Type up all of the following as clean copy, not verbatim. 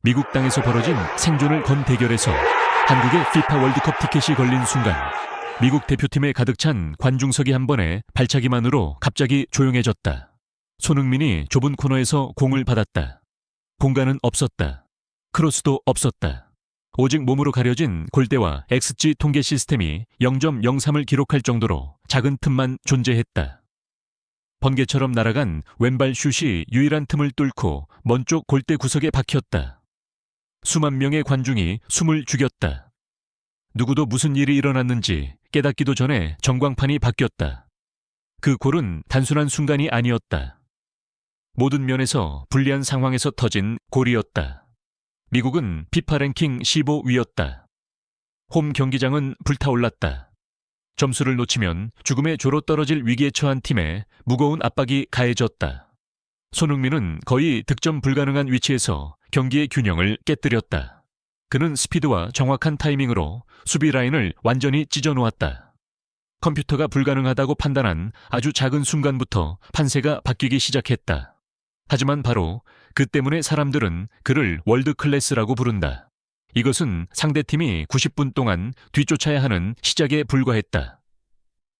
미국 땅에서 벌어진 생존을 건 대결에서 한국의 피파 월드컵 티켓이 걸린 순간 미국 대표팀에 가득 찬 관중석이 한 번에 발차기만으로 갑자기 조용해졌다. 손흥민이 좁은 코너에서 공을 받았다. 공간은 없었다. 크로스도 없었다. 오직 몸으로 가려진 골대와 XG 통계 시스템이 0.03을 기록할 정도로 작은 틈만 존재했다. 번개처럼 날아간 왼발 슛이 유일한 틈을 뚫고 먼 쪽 골대 구석에 박혔다. 수만 명의 관중이 숨을 죽였다. 누구도 무슨 일이 일어났는지 깨닫기도 전에 전광판이 바뀌었다. 그 골은 단순한 순간이 아니었다. 모든 면에서 불리한 상황에서 터진 골이었다. 미국은 피파 랭킹 15위였다. 홈 경기장은 불타올랐다. 점수를 놓치면 죽음의 조로 떨어질 위기에 처한 팀에 무거운 압박이 가해졌다. 손흥민은 거의 득점 불가능한 위치에서 경기의 균형을 깨뜨렸다. 그는 스피드와 정확한 타이밍으로 수비 라인을 완전히 찢어놓았다. 컴퓨터가 불가능하다고 판단한 아주 작은 순간부터 판세가 바뀌기 시작했다. 하지만 바로 그 때문에 사람들은 그를 월드 클래스라고 부른다. 이것은 상대팀이 90분 동안 뒤쫓아야 하는 시작에 불과했다.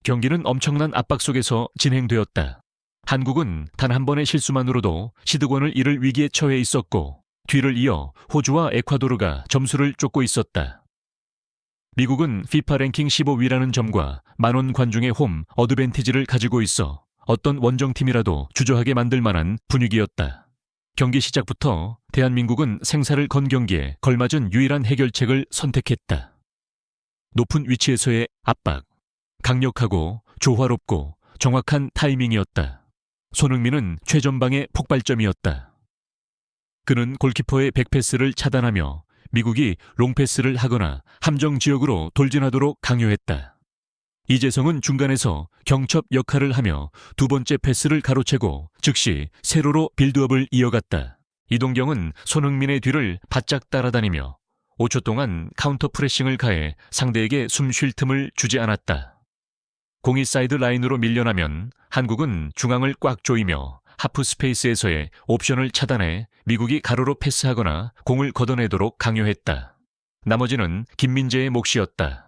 경기는 엄청난 압박 속에서 진행되었다. 한국은 단 한 번의 실수만으로도 시드권을 잃을 위기에 처해 있었고 뒤를 이어 호주와 에콰도르가 점수를 쫓고 있었다. 미국은 피파 랭킹 15위라는 점과 만원 관중의 홈 어드밴티지를 가지고 있어 어떤 원정팀이라도 주저하게 만들 만한 분위기였다. 경기 시작부터 대한민국은 생사를 건 경기에 걸맞은 유일한 해결책을 선택했다. 높은 위치에서의 압박, 강력하고 조화롭고 정확한 타이밍이었다. 손흥민은 최전방의 폭발점이었다. 그는 골키퍼의 백패스를 차단하며 미국이 롱패스를 하거나 함정 지역으로 돌진하도록 강요했다. 이재성은 중간에서 경첩 역할을 하며 두 번째 패스를 가로채고 즉시 세로로 빌드업을 이어갔다. 이동경은 손흥민의 뒤를 바짝 따라다니며 5초 동안 카운터 프레싱을 가해 상대에게 숨 쉴 틈을 주지 않았다. 공이 사이드 라인으로 밀려나면 한국은 중앙을 꽉 조이며 하프 스페이스에서의 옵션을 차단해 미국이 가로로 패스하거나 공을 걷어내도록 강요했다. 나머지는 김민재의 몫이었다.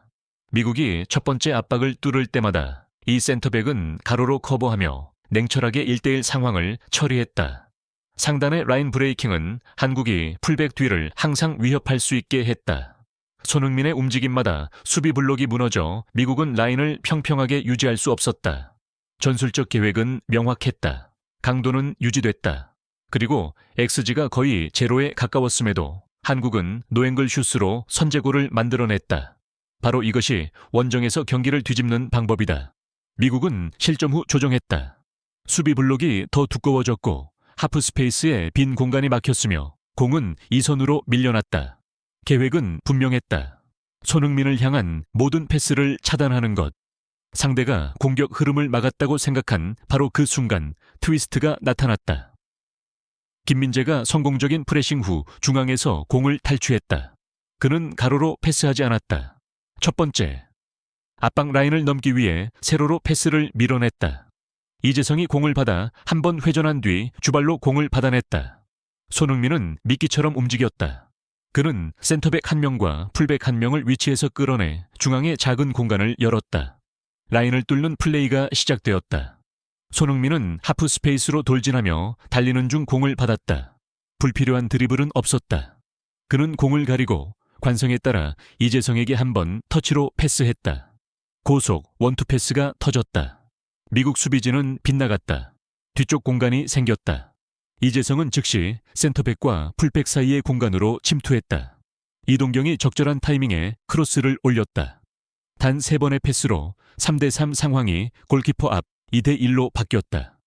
미국이 첫 번째 압박을 뚫을 때마다 이 센터백은 가로로 커버하며 냉철하게 1대1 상황을 처리했다. 상단의 라인 브레이킹은 한국이 풀백 뒤를 항상 위협할 수 있게 했다. 손흥민의 움직임마다 수비 블록이 무너져 미국은 라인을 평평하게 유지할 수 없었다. 전술적 계획은 명확했다. 강도는 유지됐다. 그리고 XG가 거의 제로에 가까웠음에도 한국은 노앵글 슛으로 선제골을 만들어냈다. 바로 이것이 원정에서 경기를 뒤집는 방법이다. 미국은 실점 후 조정했다. 수비 블록이 더 두꺼워졌고 하프 스페이스에 빈 공간이 막혔으며 공은 이선으로 밀려났다. 계획은 분명했다. 손흥민을 향한 모든 패스를 차단하는 것. 상대가 공격 흐름을 막았다고 생각한 바로 그 순간 트위스트가 나타났다. 김민재가 성공적인 프레싱 후 중앙에서 공을 탈취했다. 그는 가로로 패스하지 않았다. 첫 번째, 압박 라인을 넘기 위해 세로로 패스를 밀어냈다. 이재성이 공을 받아 한 번 회전한 뒤 주발로 공을 받아냈다. 손흥민은 미끼처럼 움직였다. 그는 센터백 한 명과 풀백 한 명을 위치에서 끌어내 중앙의 작은 공간을 열었다. 라인을 뚫는 플레이가 시작되었다. 손흥민은 하프 스페이스로 돌진하며 달리는 중 공을 받았다. 불필요한 드리블은 없었다. 그는 공을 가리고 관성에 따라 이재성에게 한 번 터치로 패스했다. 고속 원투 패스가 터졌다. 미국 수비진은 빗나갔다. 뒤쪽 공간이 생겼다. 이재성은 즉시 센터백과 풀백 사이의 공간으로 침투했다. 이동경이 적절한 타이밍에 크로스를 올렸다. 단 3번의 패스로 3대3 상황이 골키퍼 앞 2대1로 바뀌었다.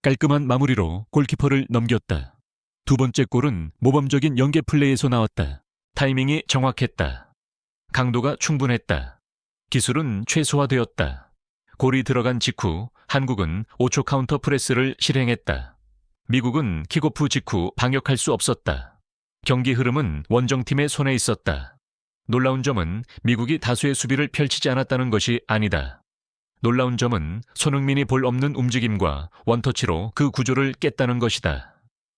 깔끔한 마무리로 골키퍼를 넘겼다. 두 번째 골은 모범적인 연계 플레이에서 나왔다. 타이밍이 정확했다. 강도가 충분했다. 기술은 최소화되었다. 골이 들어간 직후 한국은 5초 카운터 프레스를 실행했다. 미국은 킥오프 직후 방역할 수 없었다. 경기 흐름은 원정팀의 손에 있었다. 놀라운 점은 미국이 다수의 수비를 펼치지 않았다는 것이 아니다. 놀라운 점은 손흥민이 볼 없는 움직임과 원터치로 그 구조를 깼다는 것이다.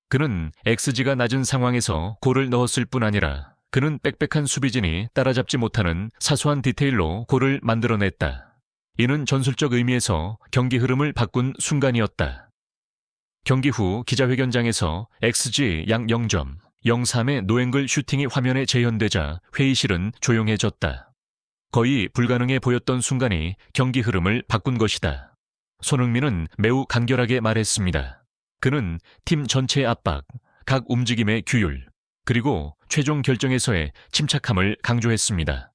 그는 XG가 낮은 상황에서 골을 넣었을 뿐 아니라 그는 빽빽한 수비진이 따라잡지 못하는 사소한 디테일로 골을 만들어냈다. 이는 전술적 의미에서 경기 흐름을 바꾼 순간이었다. 경기 후 기자회견장에서 XG 양 0.03의 노앵글 슈팅이 화면에 재현되자 회의실은 조용해졌다. 거의 불가능해 보였던 순간이 경기 흐름을 바꾼 것이다. 손흥민은 매우 간결하게 말했습니다. 그는 팀 전체의 압박, 각 움직임의 규율, 그리고 최종 결정에서의 침착함을 강조했습니다.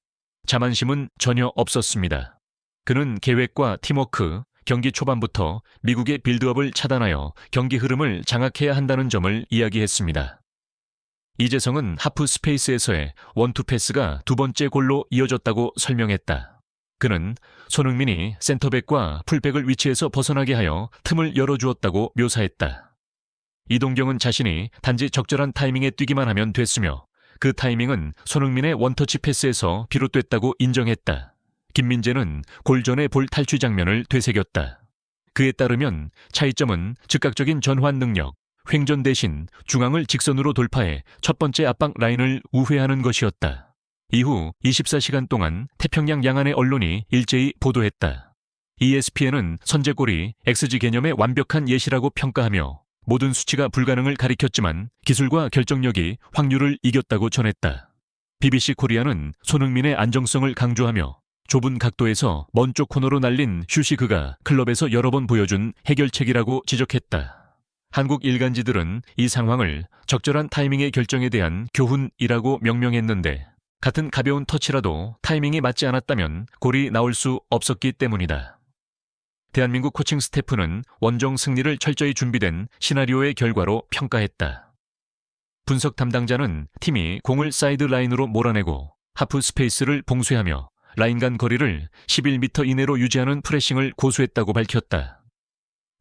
자만심은 전혀 없었습니다. 그는 계획과 팀워크, 경기 초반부터 미국의 빌드업을 차단하여 경기 흐름을 장악해야 한다는 점을 이야기했습니다. 이재성은 하프 스페이스에서의 원투 패스가 두 번째 골로 이어졌다고 설명했다. 그는 손흥민이 센터백과 풀백을 위치에서 벗어나게 하여 틈을 열어주었다고 묘사했다. 이동경은 자신이 단지 적절한 타이밍에 뛰기만 하면 됐으며 그 타이밍은 손흥민의 원터치 패스에서 비롯됐다고 인정했다. 김민재는 골 전의 볼 탈취 장면을 되새겼다. 그에 따르면 차이점은 즉각적인 전환 능력, 횡전 대신 중앙을 직선으로 돌파해 첫 번째 압박 라인을 우회하는 것이었다. 이후 24시간 동안 태평양 양안의 언론이 일제히 보도했다. ESPN은 선제골이 XG 개념의 완벽한 예시라고 평가하며 모든 수치가 불가능을 가리켰지만 기술과 결정력이 확률을 이겼다고 전했다. BBC 코리아는 손흥민의 안정성을 강조하며 좁은 각도에서 먼 쪽 코너로 날린 슛이 그가 클럽에서 여러 번 보여준 해결책이라고 지적했다. 한국 일간지들은 이 상황을 적절한 타이밍의 결정에 대한 교훈이라고 명명했는데 같은 가벼운 터치라도 타이밍이 맞지 않았다면 골이 나올 수 없었기 때문이다. 대한민국 코칭 스태프는 원정 승리를 철저히 준비된 시나리오의 결과로 평가했다. 분석 담당자는 팀이 공을 사이드 라인으로 몰아내고 하프 스페이스를 봉쇄하며 라인 간 거리를 11m 이내로 유지하는 프레싱을 고수했다고 밝혔다.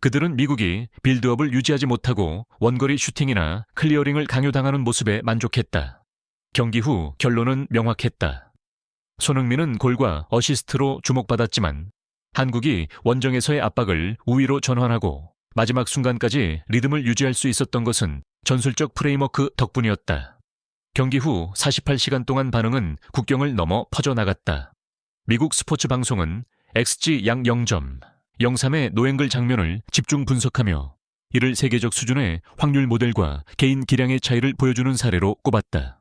그들은 미국이 빌드업을 유지하지 못하고 원거리 슈팅이나 클리어링을 강요당하는 모습에 만족했다. 경기 후 결론은 명확했다. 손흥민은 골과 어시스트로 주목받았지만 한국이 원정에서의 압박을 우위로 전환하고 마지막 순간까지 리듬을 유지할 수 있었던 것은 전술적 프레임워크 덕분이었다. 경기 후 48시간 동안 반응은 국경을 넘어 퍼져나갔다. 미국 스포츠 방송은 XG 양 0.03의 노앵글 장면을 집중 분석하며 이를 세계적 수준의 확률 모델과 개인 기량의 차이를 보여주는 사례로 꼽았다.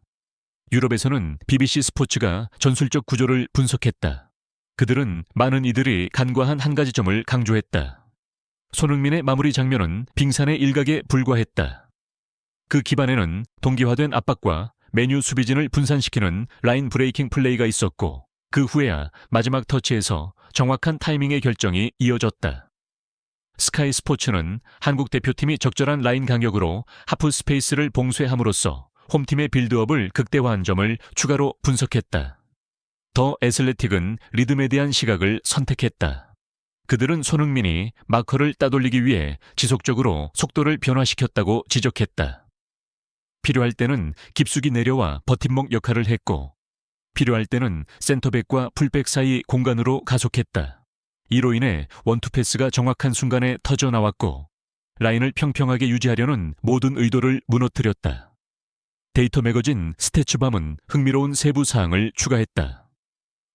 유럽에서는 BBC 스포츠가 전술적 구조를 분석했다. 그들은 많은 이들이 간과한 한 가지 점을 강조했다. 손흥민의 마무리 장면은 빙산의 일각에 불과했다. 그 기반에는 동기화된 압박과 메뉴 수비진을 분산시키는 라인 브레이킹 플레이가 있었고 그 후에야 마지막 터치에서 정확한 타이밍의 결정이 이어졌다. 스카이 스포츠는 한국 대표팀이 적절한 라인 간격으로 하프 스페이스를 봉쇄함으로써 홈팀의 빌드업을 극대화한 점을 추가로 분석했다. 더 애슬레틱은 리듬에 대한 시각을 선택했다. 그들은 손흥민이 마커를 따돌리기 위해 지속적으로 속도를 변화시켰다고 지적했다. 필요할 때는 깊숙이 내려와 버팀목 역할을 했고 필요할 때는 센터백과 풀백 사이 공간으로 가속했다. 이로 인해 원투 패스가 정확한 순간에 터져 나왔고 라인을 평평하게 유지하려는 모든 의도를 무너뜨렸다. 데이터 매거진 스태츠밤은 흥미로운 세부 사항을 추가했다.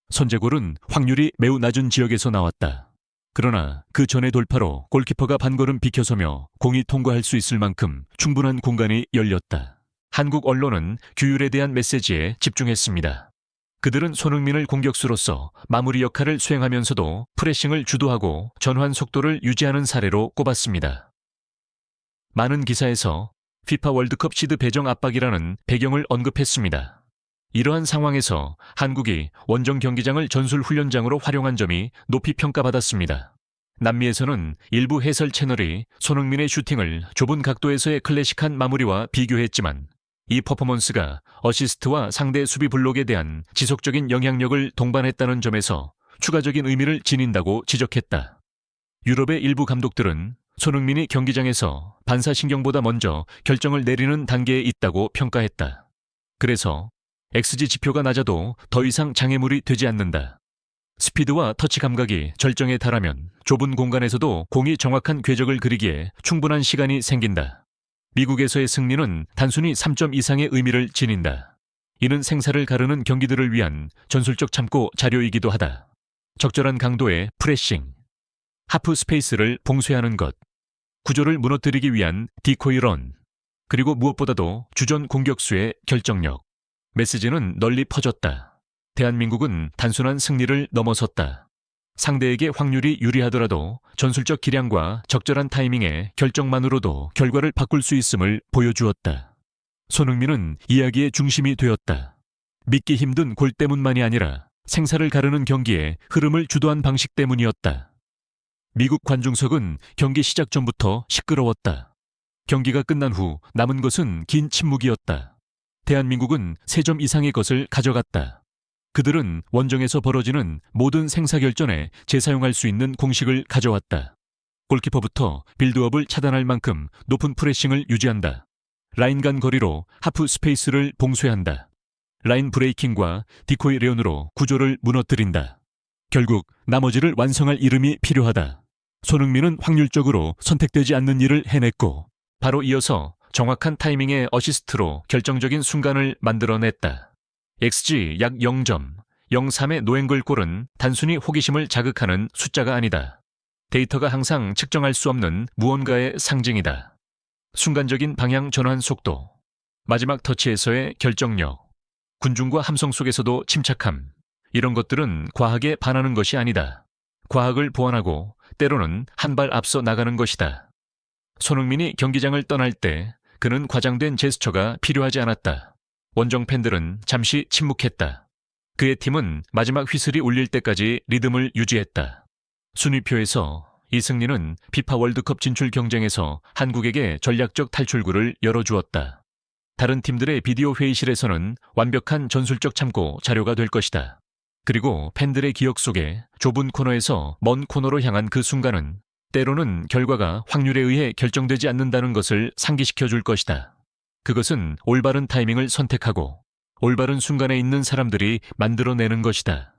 선제골은 확률이 매우 낮은 지역에서 나왔다. 그러나 그 전의 돌파로 골키퍼가 반걸음 비켜서며 공이 통과할 수 있을 만큼 충분한 공간이 열렸다. 한국 언론은 규율에 대한 메시지에 집중했습니다. 그들은 손흥민을 공격수로서 마무리 역할을 수행하면서도 프레싱을 주도하고 전환 속도를 유지하는 사례로 꼽았습니다. 많은 기사에서 피파 월드컵 시드 배정 압박이라는 배경을 언급했습니다. 이러한 상황에서 한국이 원정 경기장을 전술 훈련장으로 활용한 점이 높이 평가받았습니다. 남미에서는 일부 해설 채널이 손흥민의 슈팅을 좁은 각도에서의 클래식한 마무리와 비교했지만 이 퍼포먼스가 어시스트와 상대 수비 블록에 대한 지속적인 영향력을 동반했다는 점에서 추가적인 의미를 지닌다고 지적했다. 유럽의 일부 감독들은 손흥민이 경기장에서 반사신경보다 먼저 결정을 내리는 단계에 있다고 평가했다. 그래서 XG 지표가 낮아도 더 이상 장애물이 되지 않는다. 스피드와 터치 감각이 절정에 달하면 좁은 공간에서도 공이 정확한 궤적을 그리기에 충분한 시간이 생긴다. 미국에서의 승리는 단순히 3점 이상의 의미를 지닌다. 이는 생사를 가르는 경기들을 위한 전술적 참고 자료이기도 하다. 적절한 강도의 프레싱, 하프 스페이스를 봉쇄하는 것, 구조를 무너뜨리기 위한 디코이 런, 그리고 무엇보다도 주전 공격수의 결정력. 메시지는 널리 퍼졌다. 대한민국은 단순한 승리를 넘어섰다. 상대에게 확률이 유리하더라도 전술적 기량과 적절한 타이밍의 결정만으로도 결과를 바꿀 수 있음을 보여주었다. 손흥민은 이야기의 중심이 되었다. 믿기 힘든 골 때문만이 아니라 생사를 가르는 경기에 흐름을 주도한 방식 때문이었다. 미국 관중석은 경기 시작 전부터 시끄러웠다. 경기가 끝난 후 남은 것은 긴 침묵이었다. 대한민국은 3점 이상의 것을 가져갔다. 그들은 원정에서 벌어지는 모든 생사결전에 재사용할 수 있는 공식을 가져왔다. 골키퍼부터 빌드업을 차단할 만큼 높은 프레싱을 유지한다. 라인 간 거리로 하프 스페이스를 봉쇄한다. 라인 브레이킹과 디코이 레온으로 구조를 무너뜨린다. 결국 나머지를 완성할 이름이 필요하다. 손흥민은 확률적으로 선택되지 않는 일을 해냈고 바로 이어서 정확한 타이밍의 어시스트로 결정적인 순간을 만들어냈다. XG 약 0.03의 노앵글 골은 단순히 호기심을 자극하는 숫자가 아니다. 데이터가 항상 측정할 수 없는 무언가의 상징이다. 순간적인 방향 전환 속도, 마지막 터치에서의 결정력, 군중과 함성 속에서도 침착함, 이런 것들은 과학에 반하는 것이 아니다. 과학을 보완하고 때로는 한 발 앞서 나가는 것이다. 손흥민이 경기장을 떠날 때 그는 과장된 제스처가 필요하지 않았다. 원정 팬들은 잠시 침묵했다. 그의 팀은 마지막 휘슬이 울릴 때까지 리듬을 유지했다. 순위표에서 이 승리는 피파 월드컵 진출 경쟁에서 한국에게 전략적 탈출구를 열어주었다. 다른 팀들의 비디오 회의실에서는 완벽한 전술적 참고 자료가 될 것이다. 그리고 팬들의 기억 속에 좁은 코너에서 먼 코너로 향한 그 순간은 때로는 결과가 확률에 의해 결정되지 않는다는 것을 상기시켜 줄 것이다. 그것은 올바른 타이밍을 선택하고 올바른 순간에 있는 사람들이 만들어내는 것이다.